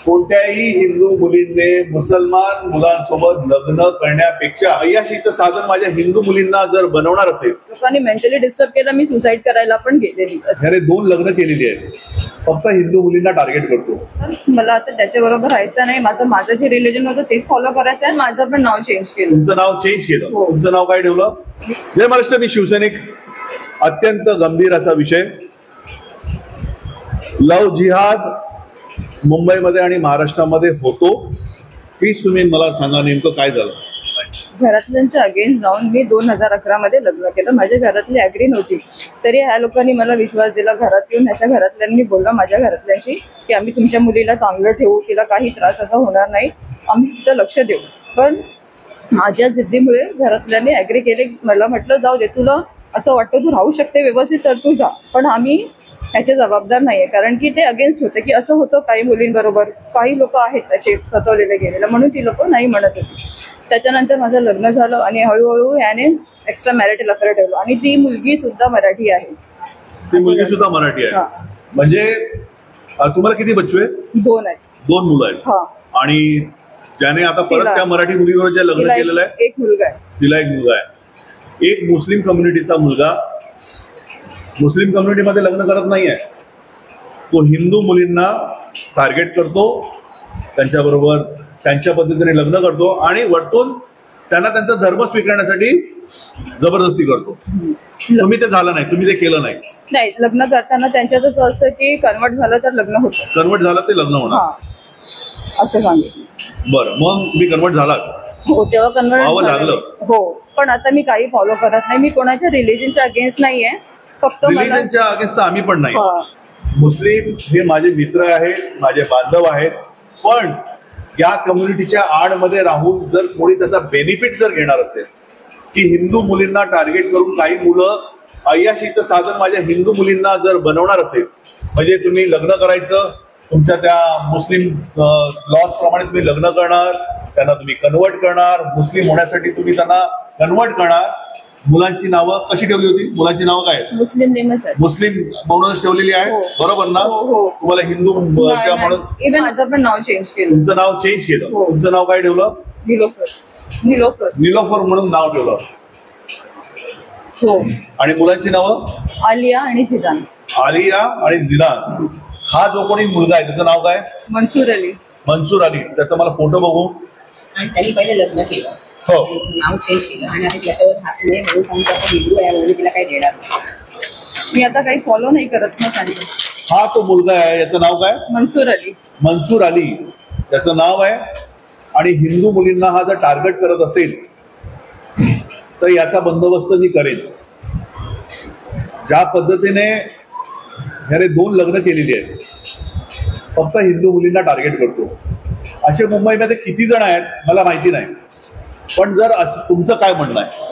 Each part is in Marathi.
कोणत्याही हिंदू मुलींनी मुसलमान मुलांसोबत लग्न करण्यापेक्षा अय्याशीचं साधन माझ्या हिंदू मुलींना जर बनवणार असेल, लोकांनी मेंटली डिस्टर्ब केलं. मी सुसाईड करायला पण गेलेली. अरे 2 लग्न केलेली आहेत, फक्त हिंदू मुलींना टार्गेट करतो. मला आता त्याच्याबरोबर राहायचं नाही. माझं जे रिलीजन होतं तेच फॉलो करायचं आहे. माझं पण नाव चेंज केलं. तुमचं नाव चेंज केलं? तुमचं नाव काय ठेवलं? जय महाराष्ट्र. मी शिवसैनिक. अत्यंत गंभीर असा विषय, लव जिहाद मुंबईमध्ये आणि महाराष्ट्रामध्ये होतो. प्लीज तुम्ही मला सांगा नेमकं काय झालं. घरातल्यांच्या अगेन्स्ट जाऊन मी 2011 मध्ये लग्न केलं. माझ्या घरातली ऍग्री नव्हती, तरी ह्या लोकांनी मला विश्वास दिला. घरात येऊन ह्याच्या घरातल्यांनी बोललं माझ्या घरातल्यांशी की आम्ही तुमच्या मुलीला चांगलं ठेवू, तिला काही त्रास असा होणार नाही, आम्ही तिचं लक्ष देऊ. पण माझ्या जिद्दीमुळे घरातल्यांनी ऍग्री केले. मला म्हटलं जाऊ दे, तुला असं वाटतं तू राहू शकते व्यवस्थित तर तू जा, पण आम्ही ह्याचे जबाबदार नाहीये. कारण की ते अगेन्स्ट होते की असं होतं काही मुलींबरोबर, काही लोक आहेत त्याचे सतवलेले गेलेले, म्हणून ती लोक नाही म्हणत होती. त्याच्यानंतर माझं लग्न झालं आणि हळूहळू याने एक्स्ट्रा मॅरिटल अफेअर ठेवलं. आणि ती मुलगी सुद्धा मराठी आहे. ती मुलगी सुद्धा मराठी आहे. म्हणजे तुम्हाला किती बच्चू आहे? 2 आहेत. 2 मुलं आहेत. आणि ज्याने आता परत त्या मराठी मुलीवर जे लग्न केलेलं आहे, 1 मुलगा आहे. तिला 1 मुलगा आहे. एक मुस्लिम कम्युनिटीचा मुलगा मुस्लिम कम्युनिटीमध्ये लग्न करत नाहीये, तो हिंदू मुलींना टार्गेट करतो, त्यांच्याबरोबर त्यांच्या पद्धतीने लग्न करतो आणि वरतून त्यांना त्यांचा धर्म स्वीकारण्यासाठी जबरदस्ती करतो. तुम्ही ते झालं नाही, तुम्ही ते केलं नाही. नाही, लग्न करताना त्यांच्यात असं असतं की कन्वर्ट झालं तर लग्न होतं. कन्वर्ट झालं ते लग्न होणार असं सांगितलं. बरं, मग तुम्ही कन्वर्ट झालात? हो, तेव्हा कन्वर्ट लागलं. हो, पण आता मी काही फॉलो करत नाही. मी कोणाच्या रिलीजनच्या अगेन्स्ट नाहीये. फक्त रिलीजनच्या अगेन्स्ट आम्ही पण नाही. मुस्लिम हे माझे मित्र आहेत, माझे बांधव आहेत, पण या कम्युनिटीच्या आडमध्ये राहून जर कोणी त्याचा बेनिफिट जर घेणार असेल की हिंदू मुलींना टार्गेट करून काही मुलं अय्याशीचं साधन माझ्या हिंदू मुलींना जर बनवणार असेल, म्हणजे तुम्ही लग्न करायचं, तुमच्या त्या मुस्लिम लॉज प्रमाणे तुम्ही लग्न करणार, त्यांना तुम्ही कन्वर्ट करणार, मुस्लिम होण्यासाठी तुम्ही त्यांना कन्वर्ट करणार. मुलांची नावं कशी ठेवली होती? मुलांची नावं काय? मुस्लिम नेमच आहे. मुस्लिम म्हणूनच ठेवलेली आहे. बरोबर ना? तुम्हाला हिंदू म्हणून इव्हन माझं पण नाव चेंज केलं. तुमचं नाव चेंज केलं. तुमचं नाव काय ठेवलं? निलोफर. निलोफर म्हणून नाव ठेवलं. हो. आणि मुलांची नावं? आलिया आणि जिदान. आलिया आणि जिदान. हा जो कोणी मुलगा आहे त्याचं नाव काय? मनसूर अली. मनसूर अली. त्याचा मला फोटो बघू. आणि त्यांनी पहिले लग्न केलं, हो, नाव चेंज केलं आणि आता त्याच्यावर हात नाही म्हणून सांगतो हिंदू आहे म्हणून तिला काही देणार. मी आता काही फॉलो नाही करत ना सांगितलं. हा तो मुलगा आहे, याचं नाव काय? मनसूर अली. मनसूर अली त्याचं नाव आहे. आणि हिंदू मुलींना हा जर टार्गेट करत असेल तर याचा बंदोबस्त मी करेन. ज्या पद्धतीने ह्याने 2 लग्न केलेली आहेत, फक्त हिंदू मुलींना टार्गेट करतो. असे मुंबईमध्ये किती जण आहेत मला माहिती नाही, पण जर तुमचं काय म्हणणं आहे?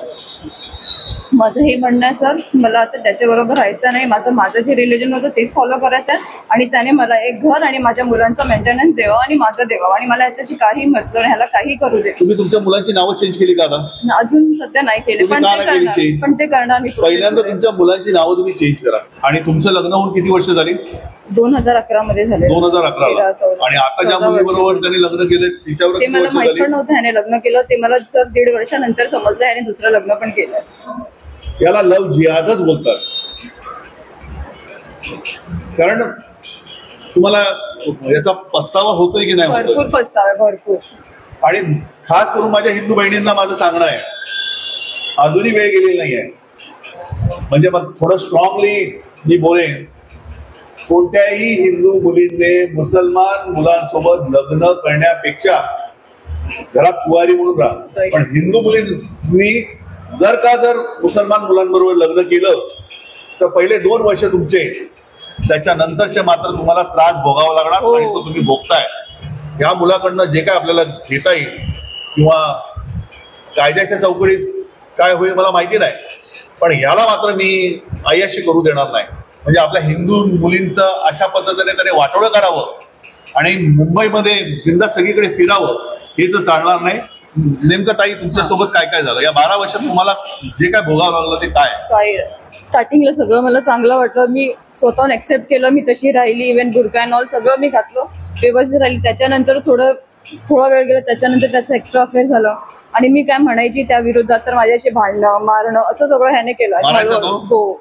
माझं हे म्हणणं आहे सर, मला आता त्याच्याबरोबर राहायचं नाही. माझं जे रिलीजन होतं तेच फॉलो करायचं आहे. आणि त्याने मला एक घर आणि माझ्या मुलांचा मेंटेनन्स द्यावा आणि माझं द्यावं. आणि मला याच्याशी काही मतलब नाही, ह्याला काही करू दे. तुम्ही तुमच्या मुलांची नावं चेंज केली का आता? अजून सध्या नाही केली, पण ते करणार मी. पहिल्यांदा तुमच्या मुलांची नावं तुम्ही चेंज करा. आणि तुमचं लग्न होऊन किती वर्ष झाली? 2011 मध्ये झाले. 2011ला. आणि आता ज्या मुलीबरोबर त्यांनी लग्न केलं तिच्यावर ते मला माहित पण नव्हतं ह्याने लग्न केलं. ते मला सर 1.5 वर्षानंतर समजलं ह्याने दुसरं लग्न पण केलं. याला लव जिहादच बोलतात. कारण तुम्हाला याचा पस्तावा होतोय की नाही? भरपूर पस्तावा, भरपूर. आणि खास करून माझ्या हिंदू बहिणींना माझं सांगणं आहे, अजूनही वेळ गेलेली नाहीये. म्हणजे मग थोडं स्ट्रॉंगली मी बोलेन, कोणत्याही हिंदू मुलींनी मुसलमान मुलांसोबत लग्न करण्यापेक्षा घरात कुवारी म्हणून राहा. पण हिंदू मुलींनी जर मुसलमान मुलांबरोबर लग्न केलं तर पहिले 2 वर्ष तुमचे, त्याच्यानंतरचे मात्र तुम्हाला त्रास भोगावा लागणार. आणि तो तुम्ही भोगताय. या मुलाकडनं जे काय आपल्याला घेता येईल किंवा कायद्याच्या चौकटीत काय होईल मला माहिती नाही, पण याला मात्र मी अय्याशी करू देणार नाही. म्हणजे आपल्या हिंदू मुलींचं अशा पद्धतीने त्याने वाटोळं करावं आणि मुंबईमध्ये बिंदास सगळीकडे फिरावं हे तर चालणार नाही. नेमकं ताई तुमच्यासोबत काय काय झालं या 12 वर्षात? तुम्हाला जे काय भोगावं लागलं ते काय? स्टार्टिंगला सगळं मला चांगलं वाटलं. मी स्वतःहून ऍक्सेप्ट केलं, मी तशी राहिली. इव्हन बुरका अँड ऑल सगळं मी घातलं. व्यवस्थित राहिली. त्याच्यानंतर थोडा वेळ गेला, त्याच्यानंतर त्याचं एक्स्ट्रा अफेअर झालं आणि मी काय म्हणायची त्या विरोधात तर माझ्याशी भांडणं मारणं असं सगळं ह्याने केलं. हो,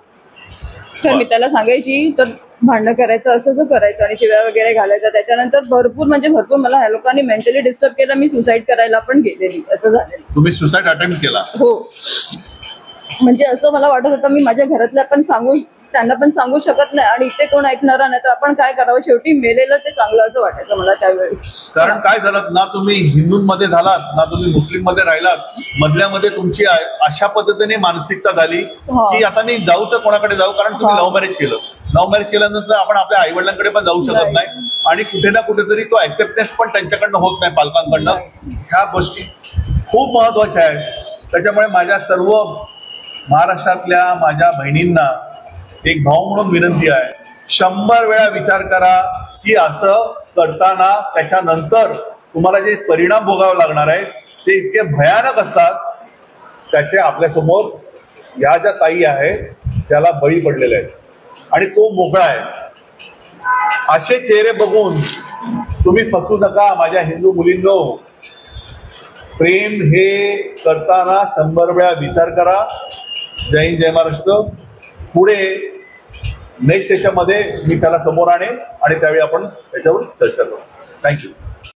तर मी त्याला सांगायची तर भांडणं करायचं असं करायचं आणि शिव्या वगैरे घालायचं. त्याच्यानंतर भरपूर मला ह्या लोकांनी मेंटली डिस्टर्ब केलं. मी सुसाईड करायला पण गेलेली, असं झालेलं. तुम्ही सुसाईड अटेम्प्ट केला? हो, म्हणजे असं मला वाटत होतं मी माझ्या घरातल्या पण त्यांना पण सांगू शकत नाही आणि इथे कोण ऐकणार नाही तर आपण काय करावं, शेवटी मेलेलं ते चांगलं असं वाटायचं मला त्यावेळी. कारण काय झालं ना, तुम्ही हिंदूंमध्ये झालात ना तुम्ही मुस्लिम मध्ये राहिलात, मधल्यामध्ये तुमची अशा पद्धतीने मानसिकता झाली की आता मी जाऊ तर कोणाकडे जाऊ, कारण तुम्ही लव्ह मॅरेज केलं. लव्ह मॅरेज केल्यानंतर आपण आपल्या आई वडिलांकडे पण जाऊ शकत नाही आणि कुठे ना कुठेतरी तो ऍक्सेप्टन्स पण त्यांच्याकडनं होत नाही, पालकांकडनं. ह्या गोष्टी खूप महत्वाच्या आहेत. त्याच्यामुळे माझ्या सर्व महाराष्ट्रातल्या माझ्या बहिणींना एक भाऊ म्हणून विनंती आहे, 100 वेळा विचार करा की असं करताना त्याच्यानंतर तुम्हाला जे परिणाम भोगावे लागणार आहेत ते इतके भयानक असतात. त्याचे आपल्यासमोर ह्या ज्या ताई आहेत त्याला बळी पडलेले आहेत आणि तो मोकळा आहे. असे चेहरे बघून तुम्ही फसू नका माझ्या हिंदू मुलींनो. प्रेम हे करताना 100 वेळा विचार करा. जय हिंद, जय महाराष्ट्र. पुढे नेक्स्ट याच्यामध्ये मी त्याला समोर आणेन आणि त्यावेळी आपण त्याच्यावर चर्चा करू. थँक्यू.